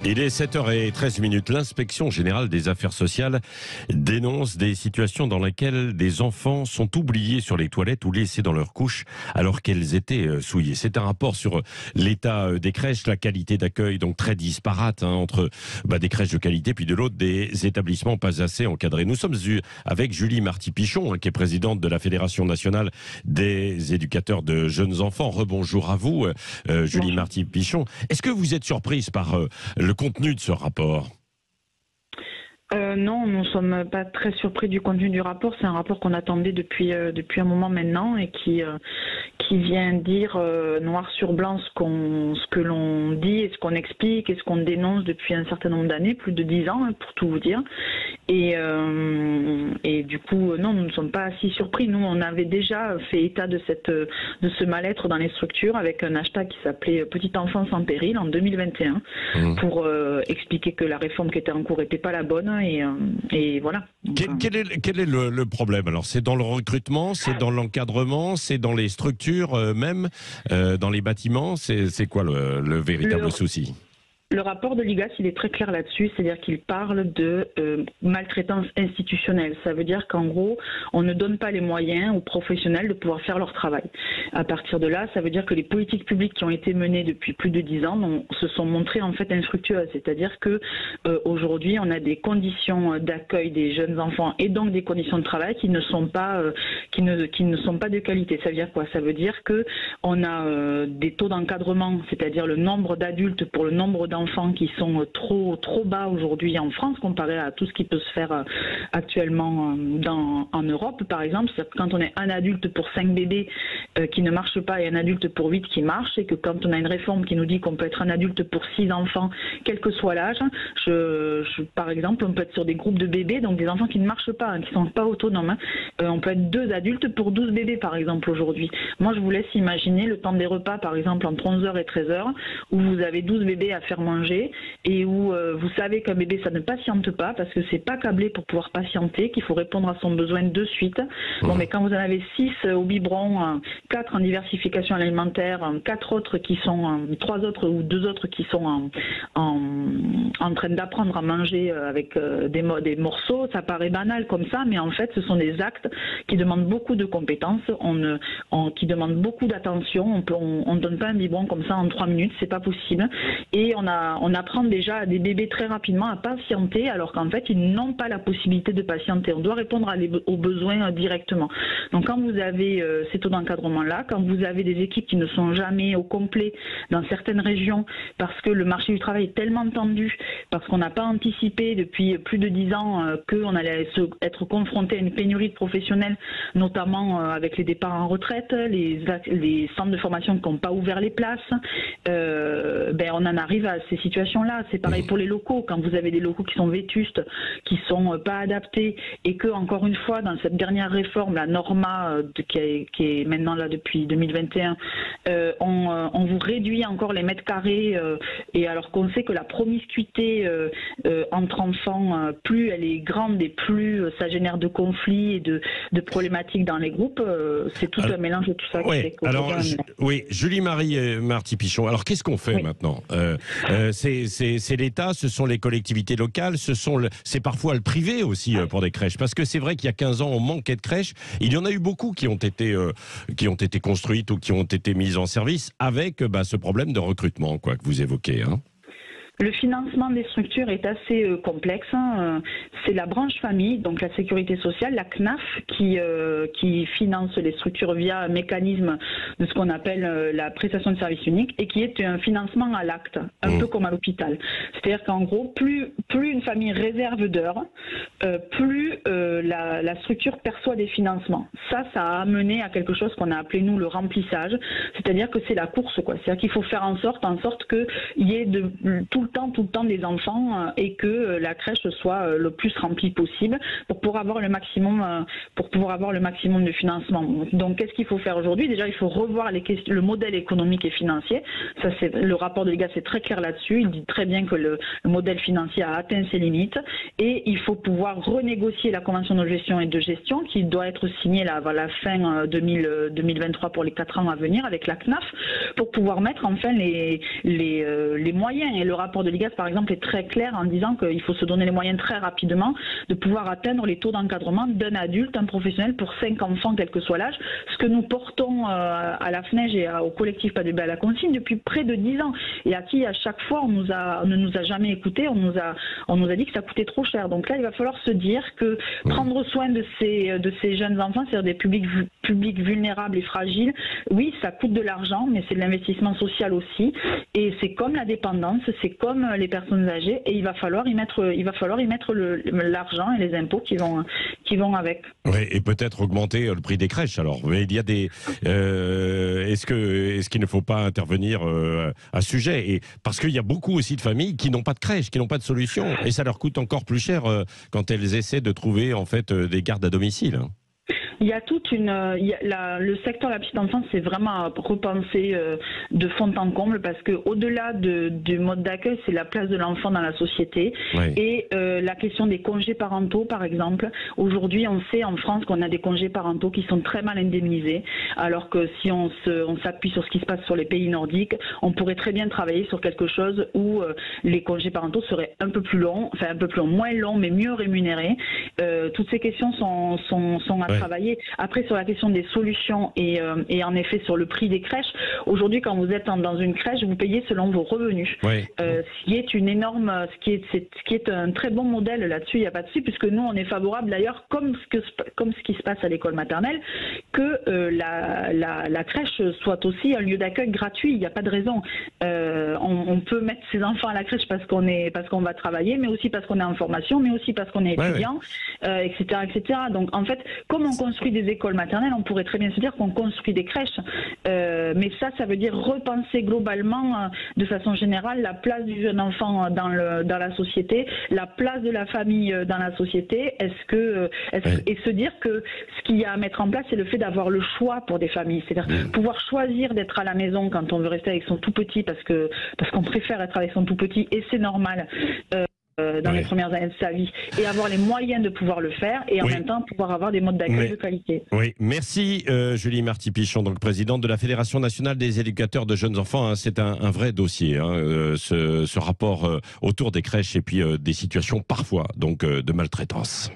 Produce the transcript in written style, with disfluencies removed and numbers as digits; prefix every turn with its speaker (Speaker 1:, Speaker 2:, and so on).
Speaker 1: Il est 7h13. L'inspection générale des affaires sociales dénonce des situations dans lesquelles des enfants sont oubliés sur les toilettes ou laissés dans leur couche alors qu'elles étaient souillées. C'est un rapport sur l'état des crèches, la qualité d'accueil donc très disparate entre des crèches de qualité puis de l'autre des établissements pas assez encadrés. Nous sommes avec Julie Marty-Pichon qui est présidente de la Fédération nationale des éducateurs de jeunes enfants. Rebonjour à vous Julie Marty-Pichon. Est-ce que vous êtes surprise par le contenu de ce rapport?
Speaker 2: Non, nous ne sommes pas très surpris du contenu du rapport. C'est un rapport qu'on attendait depuis un moment maintenant et qui vient dire noir sur blanc ce que l'on dit et ce qu'on explique et ce qu'on dénonce depuis un certain nombre d'années, plus de 10 ans pour tout vous dire. Et du coup, non, nous ne sommes pas si surpris. Nous, on avait déjà fait état de ce mal-être dans les structures avec un hashtag qui s'appelait Petite enfance en péril en 2021 pour expliquer que la réforme qui était en cours n'était pas la bonne. Et voilà.
Speaker 1: Quel est le problème? Alors, c'est dans le recrutement, c'est dans l'encadrement, c'est dans les structures même, dans les bâtiments. C'est quoi le véritable souci?
Speaker 2: Le rapport de l'IGAS, il est très clair là-dessus, c'est-à-dire qu'il parle de maltraitance institutionnelle. Ça veut dire qu'en gros, on ne donne pas les moyens aux professionnels de pouvoir faire leur travail. À partir de là, ça veut dire que les politiques publiques qui ont été menées depuis plus de 10 ans se sont montrées en fait infructueuses. C'est-à-dire que aujourd'hui, on a des conditions d'accueil des jeunes enfants et donc des conditions de travail qui ne sont pas qui ne sont pas de qualité. Ça veut dire quoi? Ça veut dire que on a des taux d'encadrement, c'est-à-dire le nombre d'adultes pour le nombre d'enfants qui sont trop bas aujourd'hui en France comparé à tout ce qui peut se faire actuellement en Europe par exemple. C'est-à-dire que quand on est un adulte pour 5 bébés qui ne marchent pas et un adulte pour 8 qui marchent, et que quand on a une réforme qui nous dit qu'on peut être un adulte pour 6 enfants quel que soit l'âge, par exemple on peut être sur des groupes de bébés, donc des enfants qui ne marchent pas, qui ne sont pas autonomes. On peut être 2 adultes pour 12 bébés par exemple aujourd'hui. Moi je vous laisse imaginer le temps des repas par exemple entre 11h et 13h où vous avez 12 bébés à faire manger et où vous savez qu'un bébé ça ne patiente pas parce que c'est pas câblé pour pouvoir patienter, qu'il faut répondre à son besoin de suite. Bon, mais quand vous en avez 6 au biberon, 4 en diversification alimentaire, 4 autres qui sont 3 autres ou 2 autres qui sont en train d'apprendre à manger avec des morceaux, ça paraît banal comme ça, mais en fait ce sont des actes qui demandent beaucoup de compétences, qui demandent beaucoup d'attention. On ne donne pas un biberon comme ça en 3 minutes, c'est pas possible. Et on apprend déjà à des bébés très rapidement à patienter alors qu'en fait ils n'ont pas la possibilité de patienter. On doit répondre aux besoins directement. Donc quand vous avez ces taux d'encadrement là, quand vous avez des équipes qui ne sont jamais au complet dans certaines régions parce que le marché du travail est tellement tendu, parce qu'on n'a pas anticipé depuis plus de 10 ans qu'on allait être confronté à une pénurie de professionnels, notamment avec les départs en retraite, les centres de formation qui n'ont pas ouvert les places, on en arrive à ces situations-là. C'est pareil pour les locaux. Quand vous avez des locaux qui sont vétustes, qui sont pas adaptés, et que encore une fois, dans cette dernière réforme, la Norma qui est maintenant là depuis 2021, on vous réduit encore les mètres carrés, et alors qu'on sait que la promiscuité entre enfants, plus elle est grande et plus ça génère de conflits et de problématiques dans les groupes. C'est tout un mélange de tout ça.
Speaker 1: Oui, alors, Julie Marty-Pichon, alors qu'est-ce qu'on fait maintenant? C'est l'État, ce sont les collectivités locales, c'est parfois le privé aussi pour des crèches. Parce que c'est vrai qu'il y a 15 ans, on manquait de crèches. Il y en a eu beaucoup qui ont été construites ou qui ont été mises en service avec ce problème de recrutement que vous évoquez.
Speaker 2: Le financement des structures est assez complexe. C'est la branche famille, donc la sécurité sociale, la CNAF, qui finance les structures via un mécanisme de ce qu'on appelle la prestation de service unique et qui est un financement à l'acte, un peu comme à l'hôpital. C'est-à-dire qu'en gros, plus une famille réserve d'heures, plus la structure perçoit des financements. Ça a amené à quelque chose qu'on a appelé nous le remplissage, c'est-à-dire que c'est la course, quoi. C'est-à-dire qu'il faut faire en sorte qu'il y ait tout le temps des enfants et que la crèche soit le plus remplie possible pour pouvoir avoir le maximum de financement. Donc qu'est-ce qu'il faut faire aujourd'hui? Déjà il faut revoir le modèle économique et financier. Ça, le rapport de l'IGAS est très clair là-dessus. Il dit très bien que le modèle financier a atteint ses limites et il faut pouvoir renégocier la convention de gestion qui doit être signée là, avant la fin 2023 pour les 4 ans à venir avec la CNAF pour pouvoir mettre enfin les moyens. Et le rapport rapport de l'IGAS, par exemple, est très clair en disant qu'il faut se donner les moyens très rapidement de pouvoir atteindre les taux d'encadrement d'un adulte, un professionnel pour 5 enfants, quel que soit l'âge, ce que nous portons à la FNEJ et au collectif Pas de bébé à la consigne depuis près de 10 ans, et à qui à chaque fois on ne nous a jamais écoutés, on nous a dit que ça coûtait trop cher. Donc là, il va falloir se dire que prendre soin de ces jeunes enfants, c'est-à-dire des publics vulnérables et fragiles, oui, ça coûte de l'argent, mais c'est de l'investissement social aussi, et c'est comme la dépendance, c'est comme les personnes âgées, et il va falloir y mettre l'argent et les impôts qui vont avec.
Speaker 1: Oui, et peut-être augmenter le prix des crèches alors. Mais il y a des est-ce qu'il ne faut pas intervenir à ce sujet, et parce qu'il y a beaucoup aussi de familles qui n'ont pas de crèche, qui n'ont pas de solution, et ça leur coûte encore plus cher quand elles essaient de trouver en fait des gardes à domicile.
Speaker 2: Il y a le secteur de la petite enfance, c'est vraiment repensé de fond en comble, parce que au-delà du mode d'accueil, c'est la place de l'enfant dans la société. Oui. Et la question des congés parentaux, par exemple. Aujourd'hui, on sait en France qu'on a des congés parentaux qui sont très mal indemnisés, alors que si on s'appuie sur ce qui se passe sur les pays nordiques, on pourrait très bien travailler sur quelque chose où les congés parentaux seraient un peu plus longs, moins longs, mais mieux rémunérés. Toutes ces questions sont à travailler. Après, sur la question des solutions et en effet sur le prix des crèches, aujourd'hui, quand vous êtes dans une crèche, vous payez selon vos revenus. Oui. Ce qui est un très bon modèle là-dessus, il n'y a pas de souci, puisque nous, on est favorable d'ailleurs, comme ce qui se passe à l'école maternelle, que la crèche soit aussi un lieu d'accueil gratuit. Il n'y a pas de raison. On peut mettre ses enfants à la crèche parce qu'on va travailler, mais aussi parce qu'on est en formation, mais aussi parce qu'on est étudiant, etc., etc. Donc, en fait, comme on construit des écoles maternelles, on pourrait très bien se dire qu'on construit des crèches. Mais ça veut dire repenser globalement, de façon générale, la place du jeune enfant dans la société, la place de la famille dans la société. Et se dire que ce qu'il y a à mettre en place, c'est le fait d'avoir le choix pour des familles. C'est-à-dire pouvoir choisir d'être à la maison quand on veut rester avec son tout petit, parce qu'on préfère être avec son tout petit, et c'est normal. Dans les premières années de sa vie, et avoir les moyens de pouvoir le faire, et en même temps pouvoir avoir des modes d'accueil de qualité.
Speaker 1: Oui, merci Julie Marty-Pichon, donc présidente de la Fédération nationale des éducateurs de jeunes enfants. C'est un vrai dossier, ce rapport autour des crèches et puis des situations parfois donc de maltraitance.